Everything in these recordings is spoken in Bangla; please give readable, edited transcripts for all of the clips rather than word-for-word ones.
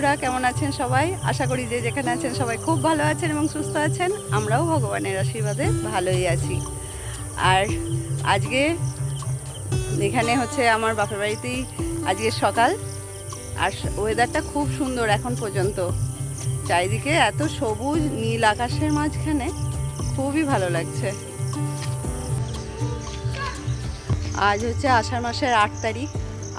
বন্ধুরা, কেমন আছেন সবাই? আশা করি যে যেখানে আছেন সবাই খুব ভালো আছেন এবং সুস্থ আছেন। আমরাও ভগবানের আশীর্বাদে ভালোই আছি। আর আজকে এখানে হচ্ছে আমার বাপের বাড়িতেই আজকে সকাল, আর ওয়েদারটা খুব সুন্দর এখন পর্যন্ত। চারিদিকে এত সবুজ নীল আকাশের মাঝখানে খুবই ভালো লাগছে। আজ হচ্ছে আষাঢ় মাসের 8 তারিখ,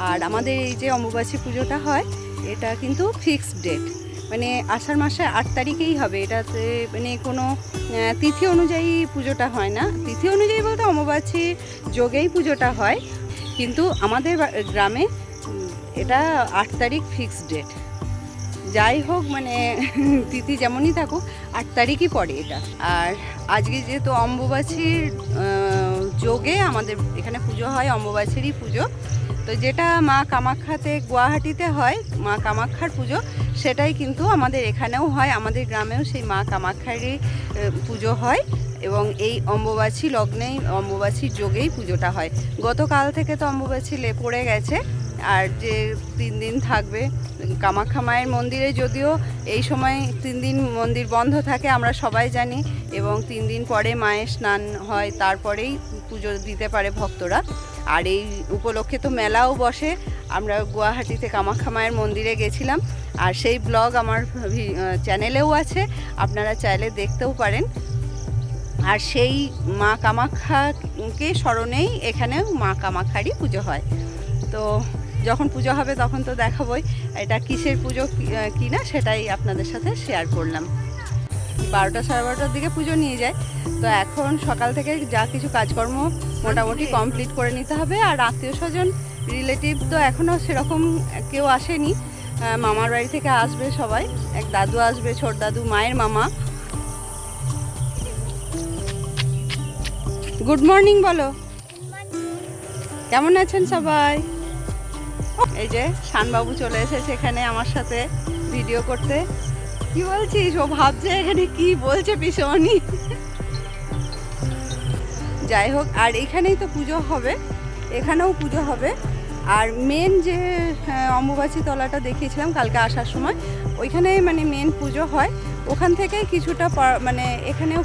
আর আমাদের এই যে অম্বুবাচী পুজোটা হয় এটা কিন্তু ফিক্সড ডেট, মানে আষাঢ় মাসে 8 তারিখেই হবে। এটাতে মানে কোনো তিথি অনুযায়ী পুজোটা হয় না। তিথি অনুযায়ী বলতে অম্বুবাচী যোগেই পুজোটা হয়, কিন্তু আমাদের গ্রামে এটা 8 তারিখ ফিক্সড ডেট। যাই হোক, মানে তিথি যেমনই থাকুক 8 তারিখই পড়ে এটা। আর আজকে যেহেতু অম্বুবাচীর যোগে আমাদের এখানে পুজো হয়, অম্বুবাচীরই পুজো, তো যেটা মা কামাখ্যাতে গুয়াহাটিতে হয় মা কামাখ্যার পুজো, সেটাই কিন্তু আমাদের এখানেও হয়। আমাদের গ্রামেও সেই মা কামাখ্যারই পুজো হয় এবং এই অম্বুবাচী লগ্নেই অম্বুবাচীর যোগেই পুজোটা হয়। গতকাল থেকে তো অম্বুবাচী পড়ে গেছে, আর যে 3 দিন থাকবে কামাখ্যা মায়ের মন্দিরে, যদিও এই সময় 3 দিন মন্দির বন্ধ থাকে আমরা সবাই জানি, এবং 3 দিন পরে মায়ের স্নান হয়, তারপরেই পুজো দিতে পারে ভক্তরা। আর এই উপলক্ষে তো মেলাও বসে। আমরা গুয়াহাটিতে কামাখ্যা মায়ের মন্দিরে গেছিলাম, আর সেই ব্লগ আমার চ্যানেলেও আছে, আপনারা চাইলে দেখতেও পারেন। আর সেই মা কামাখ্যাকে স্মরণেই এখানেও মা কামাখ্যারই পুজো হয়। তো যখন পুজো হবে তখন তো দেখাবই এটা কিসের পুজো কি না, সেটাই আপনাদের সাথে শেয়ার করলাম। 12টা সাড়ে 12টার দিকে পুজো নিয়ে যায়। তো এখন সকাল থেকে যা কিছু কাজকর্ম মোটামুটি কমপ্লিট করে নিতে হবে। আর আত্মীয় স্বজন রিলেটিভ তো এখনও সেরকম কেউ আসেনি। মামার বাড়ি থেকে আসবে সবাই, এক দাদু আসবে, ছোট দাদু, মায়ের মামা। গুড মর্নিং বলো, কেমন আছেন সবাই? এই যে শানবাবু চলে এসেছে এখানে আমার সাথে ভিডিও করতে। কি বলছিস? ও ভাবছে এখানে কি বলছে পিছনি। যাই হোক, আর এখানেই তো পুজো হবে, এখানেও পুজো হবে। আর মেন যে অম্বুবাচী তলাটা দেখিয়েছিলাম কালকে আসার সময়, ওইখানে মানে মেন পুজো হয়। ওখান থেকেই কিছুটা মানে এখানেও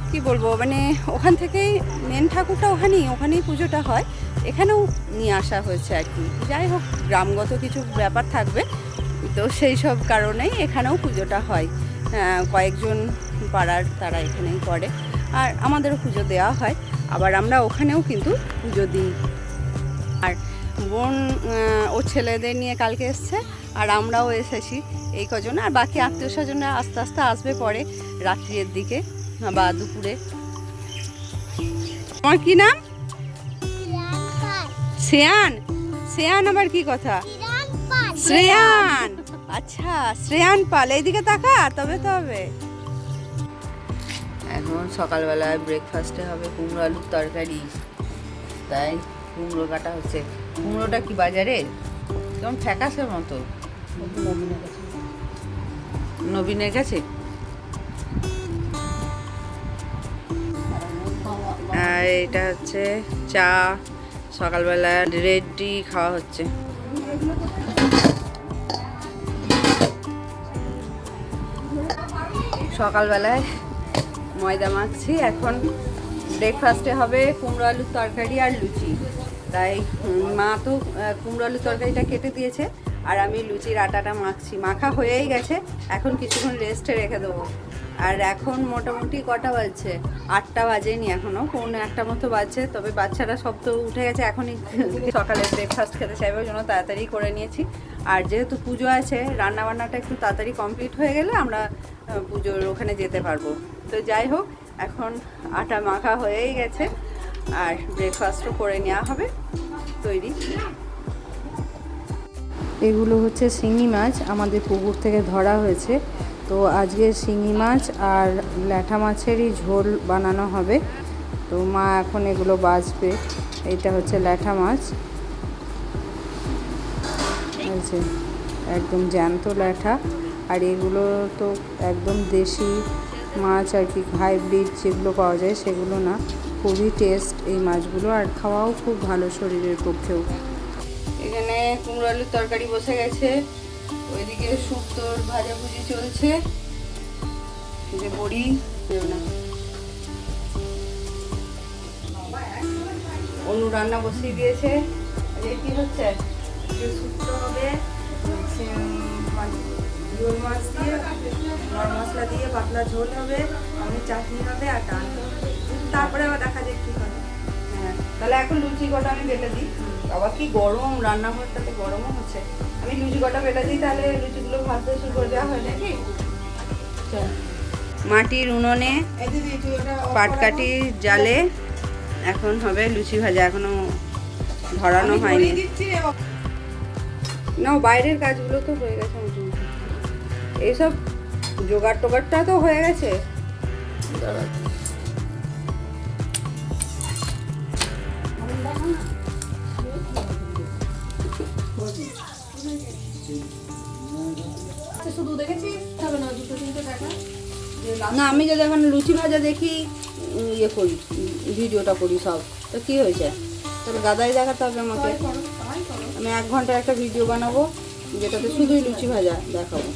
কি বলবো, মানে ওখান থেকেই মেন ঠাকুরটা ওখানেই পুজোটা হয়, এখানেও নিয়ে আসা হয়েছে আর কি। যাই হোক, গ্রামগত কিছু ব্যাপার থাকবে, তো সেই সব কারণেই এখানেও পুজোটা হয়। কয়েকজন পাড়ার তারা এখানেই করে, আর আমাদেরও পুজো দেওয়া হয়। আবার আমরা ওখানেও কিন্তু পুজো দিই। আর বোন ওর ছেলেদের নিয়ে কালকে এসছে, আর আমরাও এসেছি এই কজন। আর বাকি আত্মীয় স্বজনরা আস্তে আস্তে আসবে পরে রাত্রির দিকে বা দুপুরে। তোমার কি নাম? শ্রেয়ান। শ্রেয়ান আবার কি কথা? শ্রেয়ান, আচ্ছা শ্রেয়ান পাল। এইদিকে তাকা, তবে তো হবে। এখন সকালবেলায় ব্রেকফাস্টে হবে কুমড়ো আলুর তরকারি, তাই কুমড়ো কাটা হচ্ছে। কুমড়োটা কি বাজারে যেমন ফ্যাকাসের মতো? নবীনের কাছে। আর এটা হচ্ছে চা, সকালবেলা রেডি খাওয়া হচ্ছে। সকালবেলায় ময়দা মাখছি। এখন ব্রেকফাস্টে হবে কুমড়ো আলুর তরকারি আর লুচি। তাই মা তো কুমড়ো আলুর তরকারিটা কেটে দিয়েছে, আর আমি লুচির আটাটা মাখছি। মাখা হয়েই গেছে, এখন কিছুক্ষণ রেস্টে রেখে দেবো। আর এখন মোটামুটি কটা বাজছে? 8টা বাজেনি এখনও, 1:45 মতো বাজছে। তবে বাচ্চারা সব তো উঠে গেছে, এখনই সকালে ব্রেকফাস্ট খেতে চাইবে, ওই জন্য তাড়াতাড়ি করে নিয়েছি। আর যেহেতু পুজো আছে, রান্নাবান্নাটা একটু তাড়াতাড়ি কমপ্লিট হয়ে গেলে আমরা পুজোর ওখানে যেতে পারবো। তো যাই হোক, এখন আটা মাখা হয়েই গেছে, আর ব্রেকফাস্টও করে নেওয়া হবে তৈরি। এগুলো হচ্ছে শিঙি মাছ, আমাদের পুকুর থেকে ধরা হয়েছে। তো আজকে শিঙি মাছ আর ল্যাঠা মাছেরই ঝোল বানানো হবে। তো মা এখন এগুলো বাছবে। এইটা হচ্ছে ল্যাঠা মাছ, আছে একদম জ্যান্ত ল্যাঠা। আর এগুলো তো একদম দেশি মাছ আর কি, হাইব্রিড যেগুলো পাওয়া যায় সেগুলো না। খুবই টেস্ট এই মাছগুলো, আর খাওয়াও খুব ভালো শরীরের পক্ষেও। এখানে কুমড়ো আলুর তরকারি বসে গেছে, ওইদিকে শুক্তোর ভাজাভুজি চলছে, যে বড়ি দেব না, অনু রান্না বসিয়ে দিয়েছে। কি হচ্ছে? শুক্তো হবে, ঝোল মাছ দিয়ে গরম মশলা দিয়ে পাতলা ঝোল হবে, আমি চাটনি হবে আর ডাল হবে। তারপরে আবার দেখা যাক কি হবে। হ্যাঁ, তাহলে এখন লুচি কটা আমি বেটে দিই। আবার কি গরম, রান্নাঘরটাতে গরমও হচ্ছে। আমি লুচি কটা বেটে দিই, তাহলে লুচিগুলো ভাজতে শুরু করে দেওয়া হয় নাকি। মাটির উনুনে পাটকাঠি জালে এখন হবে লুচি ভাজা, এখনো ধরানো হয়নি। না, বাইরের কাজগুলো তো হয়ে গেছে মোটামুটি, এইসব জোগাড় টোগাড়টা তো হয়ে গেছে। শুধু দেখেছিস হবে না, 2-3 টাকা না, আমি যদি এখন লুচি ভাজা দেখি, ইয়ে করি, ভিডিওটা করি সব, তো কি হয়েছে? তাহলে গাদাই দেখাতে হবে আমাকে। আমি 1 ঘন্টার একটা ভিডিও বানাবো, যেটাতে শুধুই লুচি ভাজা দেখাবো।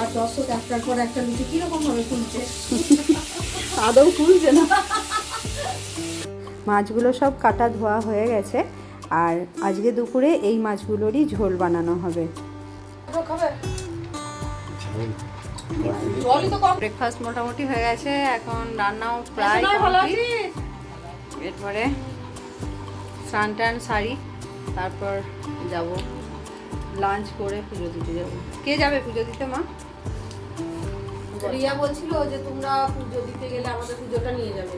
আর দর্শক একটার পর একটা লুচি কিরকম ভাবে ফুলছে, আদৌ ফুলছে না। মাছগুলো সব কাটা ধোয়া হয়ে গেছে, আর আজকে দুপুরে এই মাছগুলোরই ঝোল বানানো হবে। ব্রেকফাস্ট মোটামুটি হয়ে গেছে, এখন রান্নাও প্রায় কমপ্লিট। এরপরে স্নান টান সারি, তারপর যাব লাঞ্চ করে পুজো দিতে যাব। কে যাবে পুজো দিতে? মা। রিয়া বলছিল যে তোমরা পুজো দিতে গেলে আমাদের পুজোটা নিয়ে যাবে।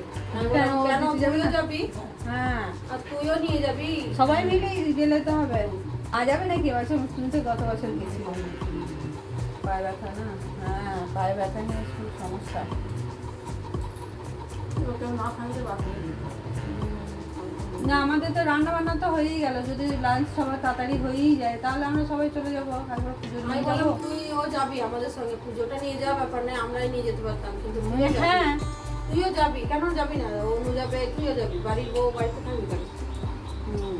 কেন তুইও যাবি? হ্যাঁ, আর তুইও নিয়ে যাবি, সবাই মিলে গেলে তো হবে। আজ যাবে নাকি? বছর মুসলিম তো গত বছর গেছিল, পায়ে ব্যথা না। হ্যাঁ, পায়ে ব্যথা নিয়ে খুব সমস্যা। মা খাইতে পারবে না, আমাদের তো রান্না বান্না তো হয়েই গেল। যদি লাঞ্চ সবার তাড়াতাড়ি হয়েই যায়, তাহলে আমরা সবাই চলে যাবো, একবার পুজো আমি নিয়ে বললাম যাবো। তুইও যাবি আমাদের সঙ্গে, পুজোটা নিয়ে যাওয়া ব্যাপার নেই, আমরাই নিয়ে যেতে পারতাম, কিন্তু তুইও যাবি। হ্যাঁ, তুইও যাবি, কেন যাবি না? অনু যাবে, তুইও যাবি, বাড়ির বউ বাড়িতে থাকবি কেন? হুম।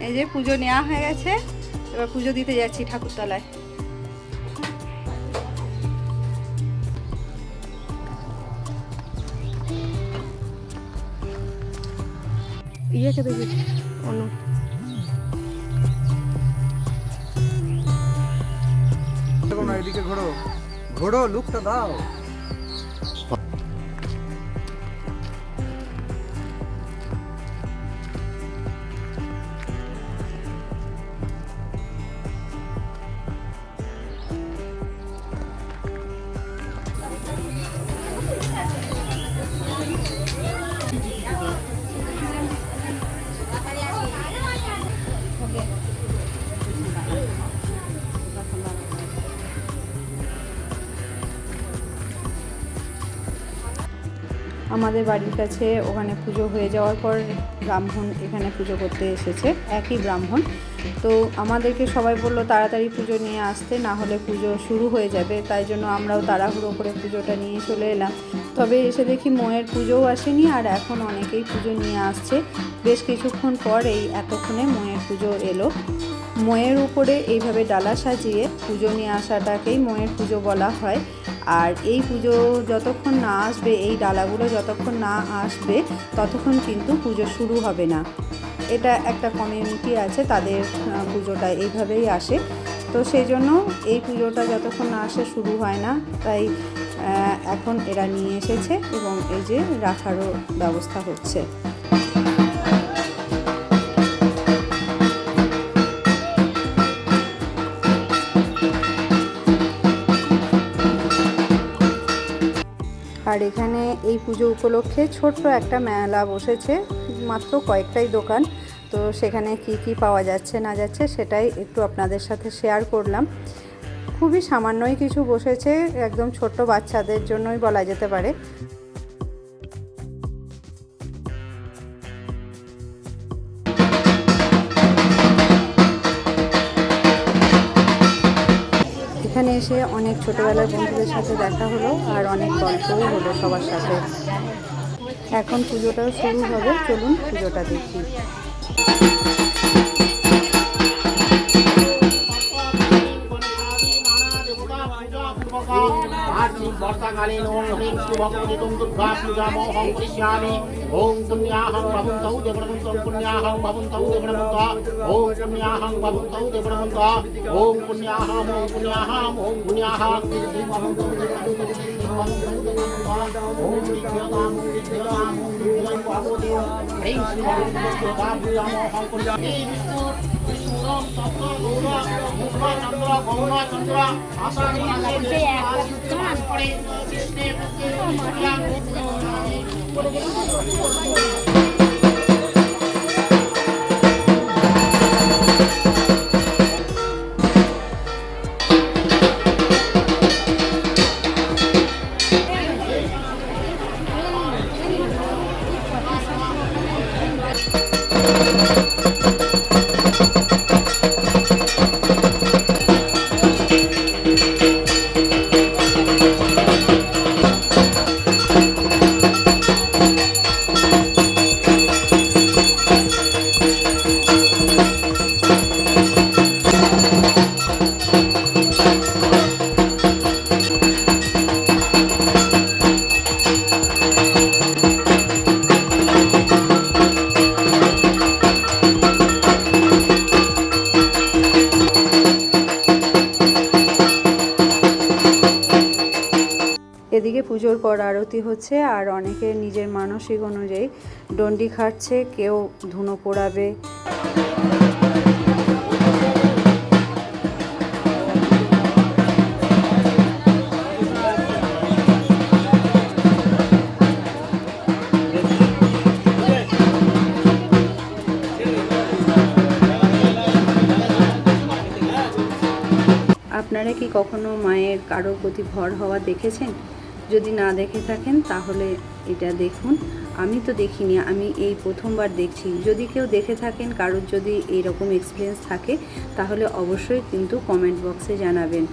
এই যে পুজো নেওয়া হয়ে গেছে, এবার পুজো দিতে যাচ্ছি ঠাকুরতলায়। ইয়েকে দেখি অনু। এদিকে ঘোরো ঘোরো, লুকটা দাও। আমাদের বাড়ির কাছে ওখানে পুজো হয়ে যাওয়ার পর ব্রাহ্মণ এখানে পুজো করতে এসেছে, একই ব্রাহ্মণ। তো আমাদেরকে সবাই বললো তাড়াতাড়ি পুজো নিয়ে আসতে, না হলে পুজো শুরু হয়ে যাবে। তাই জন্য আমরাও তাড়াহুড়ো করে পুজোটা নিয়ে চলে এলাম। তবে এসে দেখি মোয়ের পুজোও আসেনি, আর এখন অনেকেই পুজো নিয়ে আসছে। বেশ কিছুক্ষণ পর এই এতক্ষণে মোয়ের পুজো এলো। মোয়ের উপরে এইভাবে ডালা সাজিয়ে পুজো নিয়ে আসাটাকেই মোয়ের পুজো বলা হয়। আর এই পুজো যতক্ষণ না আসবে, এই ডালাগুলো যতক্ষণ না আসবে, ততক্ষণ কিন্তু পুজো শুরু হবে না। এটা একটা কমিউনিটি আছে, তাদের পুজোটা এইভাবেই আসে। তো সেই জন্য এই পুজোটা যতক্ষণ না আসে শুরু হয় না। তাই এখন এরা নিয়ে এসেছে এবং এই যে রাখারও ব্যবস্থা হচ্ছে। আর এখানে এই পুজো উপলক্ষে ছোট্ট একটা মেলা বসেছে, মাত্র কয়েকটাই দোকান। তো সেখানে কি কি পাওয়া যাচ্ছে না যাচ্ছে সেটাই একটু আপনাদের সাথে শেয়ার করলাম। খুবই সামান্যই কিছু বসেছে, একদম ছোট্ট বাচ্চাদের জন্যই বলা যেতে পারে। এখানে এসে অনেক ছোটবেলার বন্ধুদের সাথে দেখা হলো আর অনেক গল্পও হলো সবার সাথে। এখন পুজোটাও শুরু হবে, চলুন পুজোটা দেখি। वर्षाकालीन ओम ह्रीं शिवं दुर्गा पूजामोहं करिष्यामि। ओम पुण्याहं भवन्तौ देववन्तौ पुण्याहं भवन्तौ देववन्तौ ओम पुण्याहं भवन्तौ देववन्तौ ओम पुण्याहं ओम पुण्याहं ओम पुण्याहं भवन्तौ ओम विद्यानां विद्यानां भवतु ह्रीं शिवं दुर्गा पूजामोहं करिष्यामि। ओम तत्व गौरा मुखा चंद्र गौरा चंद्र आसानी पड़े जिसने এদিকে পুজোর পর আরতি হচ্ছে আর অনেকে নিজের মানসিক অনুযায়ী ডন্ডি খাটছে, কেউ ধুনো পোড়াবে। আপনারা কি কখনো মায়ের কারোর প্রতি ভর হওয়া দেখেছেন? যদি না দেখে থাকেন তাহলে এটা দেখুন। আমি তো দেখিনি, আমি এই প্রথমবার দেখছি। যদি কেউ দেখে থাকেন, কারোর যদি এইরকম এক্সপিরিয়েন্স থাকে তাহলে অবশ্যই কিন্তু কমেন্ট বক্সে জানাবেন।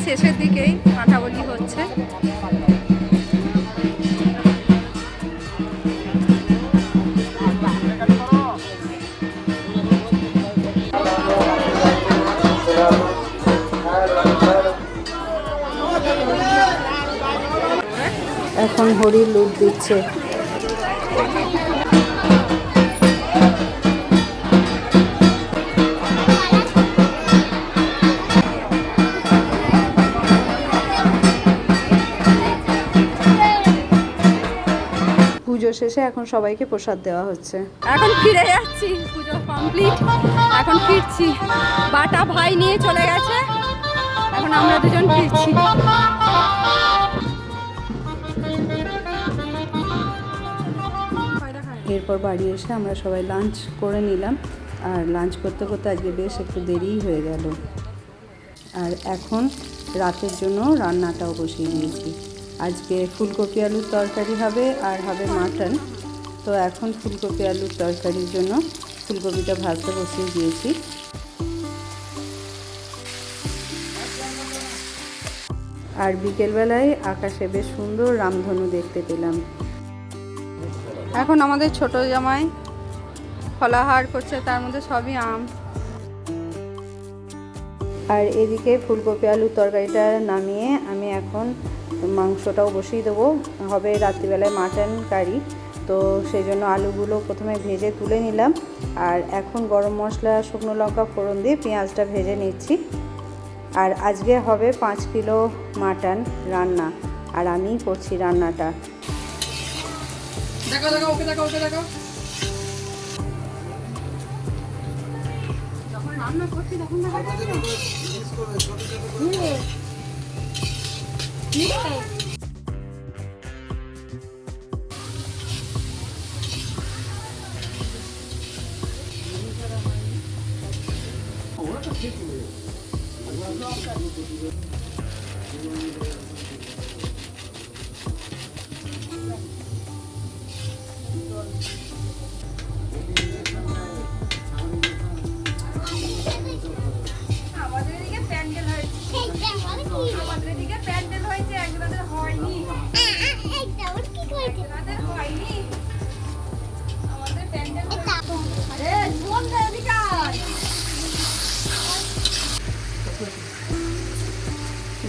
শেষের দিকেই কাঁঠাবলি হচ্ছে। এখন হরির লুট দিচ্ছে। পুজো শেষে এখন সবাইকে প্রসাদ দেওয়া হচ্ছে। এখন ফিরে যাচ্ছি, পুজো কমপ্লিট, এখন ফিরছি। বাটা ভাই নিয়ে চলে গেছে, এখন আমরা দুজন ফিরছি। এরপর বাড়ি এসে আমরা সবাই লাঞ্চ করে নিলাম, আর লাঞ্চ করতে করতে আজকে বেশ একটু দেরিই হয়ে গেল। আর এখন রাতের জন্য রান্নাটাও বসিয়ে দিয়েছি। আজকে ফুলকপি আলুর তরকারি হবে আর হবে মাটন। তো এখন ফুলকপি আলুর তরকারির জন্য ফুলকপিটা ভাজতে বসিয়ে দিয়েছি। আর বিকেলবেলায় আকাশে বেশ সুন্দর রামধনু দেখতে পেলাম। এখন আমাদের ছোট জামাই ফলাহার করছে, তার মধ্যে সবই আম। আর এদিকে ফুলকপি আলুর তরকারিটা নামিয়ে আমি এখন মাংসটাও বসিয়ে দেবো। হবে রাত্রিবেলায় মাটন কারি, তো সেই জন্য আলুগুলো প্রথমে ভেজে তুলে নিলাম। আর এখন গরম মশলা শুকনো লঙ্কা ফোড়ন দিয়ে পেঁয়াজটা ভেজে নিচ্ছি। আর আজকে হবে 5 কিলো মাটন রান্না, আর আমিই করছি রান্নাটা। যখন রান্না করছি তখন দেখা যাচ্ছে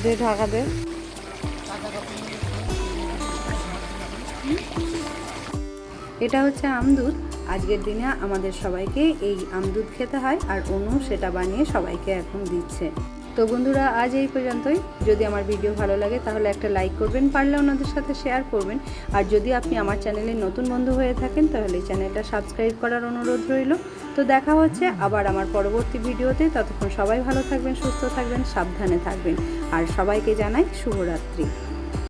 দে ঢাকা দে। এটা হচ্ছে আমদুধ। আজকের দিনে আমাদের সবাইকে এই আমদুধ খেতে হয়, আর অনু সেটা বানিয়ে সবাইকে এখন দিচ্ছে। তো বন্ধুরা, আজ এই পর্যন্তই। যদি আমার ভিডিও ভালো লাগে তাহলে একটা লাইক করবেন, পারলে ওনাদের সাথে শেয়ার করবেন। আর যদি আপনি আমার চ্যানেলে নতুন বন্ধু হয়ে থাকেন তাহলে চ্যানেলটা সাবস্ক্রাইব করার অনুরোধ রইল। তো দেখা হচ্ছে আবার আমার পরবর্তী ভিডিওতে। ততক্ষণ সবাই ভালো থাকবেন, সুস্থ থাকবেন, সাবধানে থাকবেন। আর সবাইকে জানাই শুভরাত্রি।